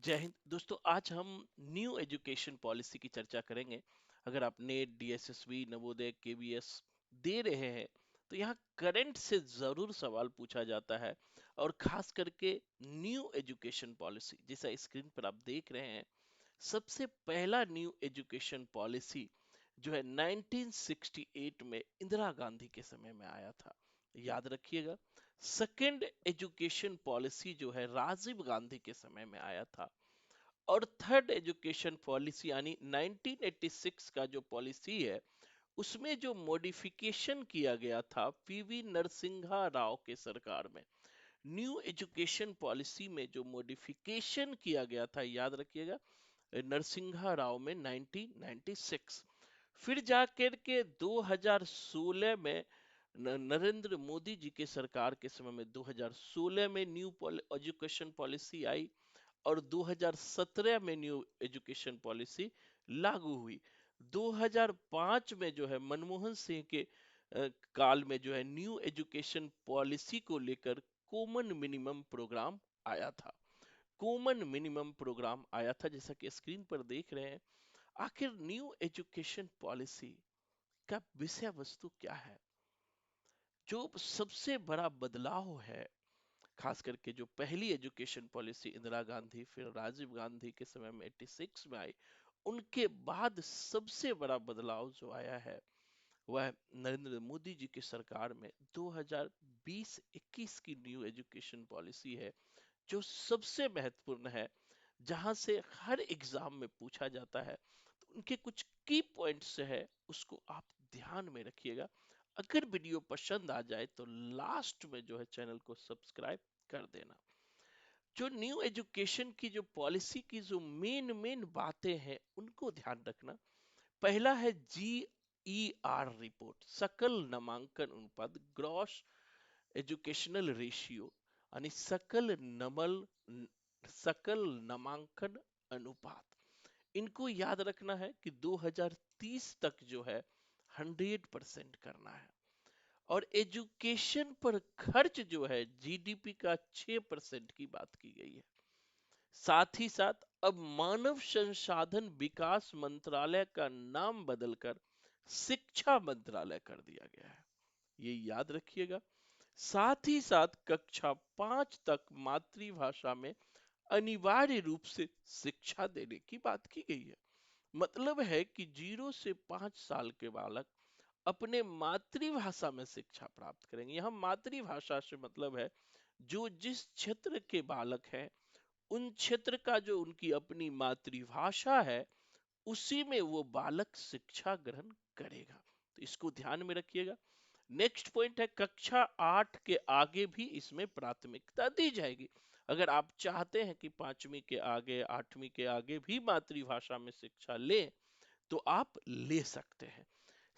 जय हिंद दोस्तों। आज हम न्यू एजुकेशन पॉलिसी की चर्चा करेंगे। अगर आप नेट, डीएसएसबी, नवोदय, केवीएस दे रहे हैं तो यहाँ करंट से जरूर सवाल पूछा जाता है। और खास करके न्यू एजुकेशन पॉलिसी जैसा स्क्रीन पर आप देख रहे हैं, सबसे पहला न्यू एजुकेशन पॉलिसी जो है 1968 में इंदिरा गांधी के समय में आया था, याद रखिएगा। सेकंड एजुकेशन पॉलिसी जो है राजीव गांधी के समय में आया था। और थर्ड एजुकेशन पॉलिसी यानी 1986 का जो पॉलिसी है, उसमें जो मॉडिफिकेशन किया गया था पीवी नरसिम्हा राव के सरकार में। न्यू एजुकेशन पॉलिसी में जो मॉडिफिकेशन किया गया था, याद रखिएगा, नरसिम्हा राव में 1996। फिर जाकर के 2016 में नरेंद्र मोदी जी के सरकार के समय में 2016 में न्यू एजुकेशन पॉलिसी आई। और 2017 में न्यू एजुकेशन पॉलिसी लागू हुई। 2005 में जो है मनमोहन सिंह के काल में जो है न्यू एजुकेशन पॉलिसी को लेकर कॉमन मिनिमम प्रोग्राम आया था। कॉमन मिनिमम प्रोग्राम आया था जैसा कि स्क्रीन पर देख रहे हैं। आखिर न्यू एजुकेशन पॉलिसी का विषय वस्तु क्या है? जो सबसे बड़ा बदलाव है, खास करके जो पहली एजुकेशन पॉलिसी इंदिरा गांधी फिर राजीव गांधी के समय में 86 में आई, उनके बाद सबसे बड़ा बदलाव जो आया है वह नरेंद्र मोदी जी की सरकार में 2020-21 की न्यू एजुकेशन पॉलिसी है, जो सबसे महत्वपूर्ण है, जहां से हर एग्जाम में पूछा जाता है। तो उनके कुछ की पॉइंट्स है, उसको आप ध्यान में रखिएगा। अगर वीडियो पसंद आ जाए तो लास्ट में जो है चैनल को सब्सक्राइब कर देना। जो न्यू एजुकेशन की जो पॉलिसी की जो मेन मेन बातें हैं उनको ध्यान रखना। पहला है GER रिपोर्ट, सकल नामांकन अनुपात, ग्रॉस एजुकेशनल रेशियो, यानी सकल नामांकन अनुपात। इनको याद रखना है कि 2030 तक जो है 100% करना है। और एजुकेशन पर खर्च जो है जीडीपी का 6% की बात की गई है। साथ ही साथ अब मानव संसाधन विकास मंत्रालय का नाम बदलकर शिक्षा मंत्रालय कर दिया गया है, ये याद रखिएगा। साथ ही साथ कक्षा 5 तक मातृभाषा में अनिवार्य रूप से शिक्षा देने की बात की गई है। मतलब है कि 0 से 5 साल के बालक अपने मातृभाषा में शिक्षा प्राप्त करेंगे। यहाँ मातृभाषा से मतलब है जो जिस क्षेत्र के बालक हैं, उन क्षेत्र का जो उनकी अपनी मातृभाषा है, उसी में वो बालक शिक्षा ग्रहण करेगा। तो इसको ध्यान में रखिएगा। नेक्स्ट पॉइंट है कक्षा 8 के आगे भी इसमें प्राथमिकता दी जाएगी। अगर आप चाहते हैं कि 5वीं के आगे, 8वीं के आगे भी मातृभाषा में शिक्षा लें तो आप ले सकते हैं।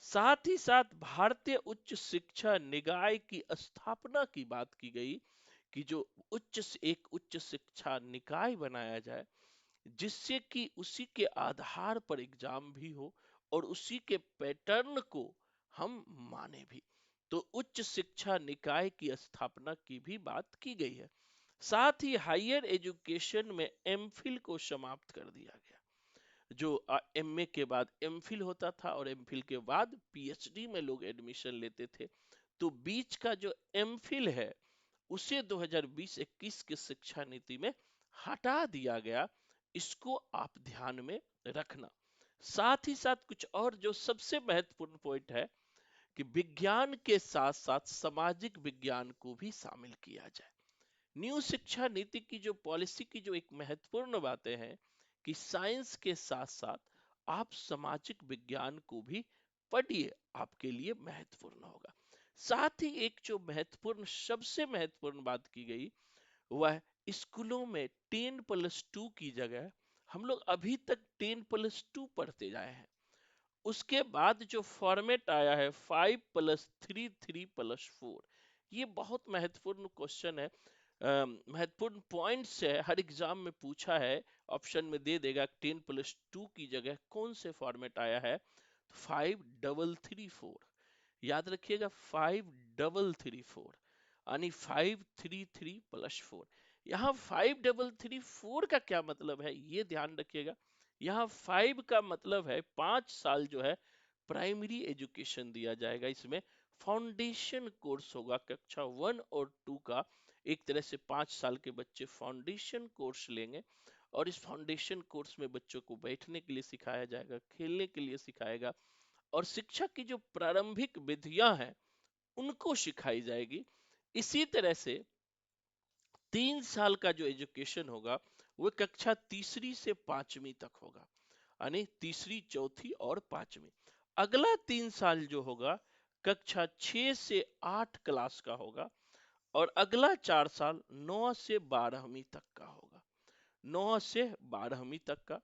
साथ ही साथ भारतीय उच्च शिक्षा निकाय की स्थापना की बात की गई कि जो एक उच्च शिक्षा निकाय बनाया जाए, जिससे कि उसी के आधार पर एग्जाम भी हो और उसी के पैटर्न को हम माने भी। तो उच्च शिक्षा निकाय की स्थापना की भी बात की गई है। साथ ही हायर एजुकेशन में एमफिल को समाप्त कर दिया गया। जो एमए के बाद एमफिल होता था और एमफिल के बाद पीएचडी में लोग एडमिशन लेते थे, तो बीच का जो एमफिल है उसे 2020-21 की शिक्षा नीति में हटा दिया गया। इसको आप ध्यान में रखना। साथ ही साथ कुछ और जो सबसे महत्वपूर्ण पॉइंट है कि विज्ञान के साथ साथ सामाजिक विज्ञान को भी शामिल किया जाए। न्यू शिक्षा नीति की जो पॉलिसी की जो एक महत्वपूर्ण बातें हैं कि साइंस के साथ साथ आप सामाजिक विज्ञान को भी पढ़िए, आपके लिए महत्वपूर्ण होगा। साथ ही एक जो महत्वपूर्ण, सबसे महत्वपूर्ण बात की गई वह स्कूलों में 10+2 की जगह हम लोग अभी तक 10+2 पढ़ते जाए हैं। उसके बाद जो फॉर्मेट आया है 5+3 3+4, ये बहुत महत्वपूर्ण क्वेश्चन है। महत्वपूर्ण पॉइंट्स है, हर एग्जाम में पूछा है, ऑप्शन में दे देगा 10+2 की जगह कौन से फॉर्मेट आया है, 5-3-3-4। याद रखिएगा 5-3-3-4, यानी 5-3-3+4। यहाँ 5334 का क्या मतलब है ये ध्यान रखिएगा। यहाँ 5 का मतलब है 5 साल जो है प्राइमरी एजुकेशन दिया जाएगा। इसमें फाउंडेशन कोर्स होगा कक्षा 1 और 2 का। एक तरह से 5 साल के बच्चे फाउंडेशन कोर्स लेंगे और इस फाउंडेशन कोर्स में बच्चों को बैठने के लिए सिखाया जाएगा, खेलने के लिए सिखाएगा और शिक्षा की जो प्रारंभिक विधियां हैं उनको सिखाई जाएगी। इसी तरह से 3 साल का जो एजुकेशन होगा वो कक्षा तीसरी से पांचवी तक होगा, यानी तीसरी, चौथी और पांचवी। अगला 3 साल जो होगा कक्षा 6 से 8 क्लास का होगा और अगला 4 साल 9 से 12वीं तक का होगा। 9 से 12वीं तक का।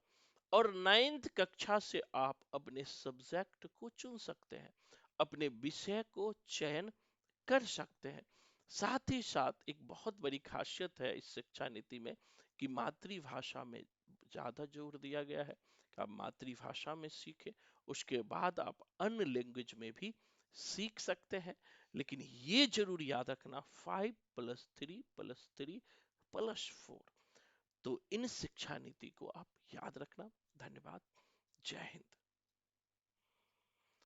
और 9th कक्षा से आप अपने सब्जेक्ट को चुन सकते हैं, अपने विषय को चयन कर सकते हैं। साथ ही साथ एक बहुत बड़ी खासियत है इस शिक्षा नीति में कि मातृभाषा में ज्यादा जोर दिया गया है कि आप मातृभाषा में सीखें, उसके बाद आप अन्य लैंग्वेज में भी सीख सकते हैं। लेकिन ये जरूर याद रखना 5+3+3+4। तो इन शिक्षा नीति को आप याद रखना। धन्यवाद। जय हिंद।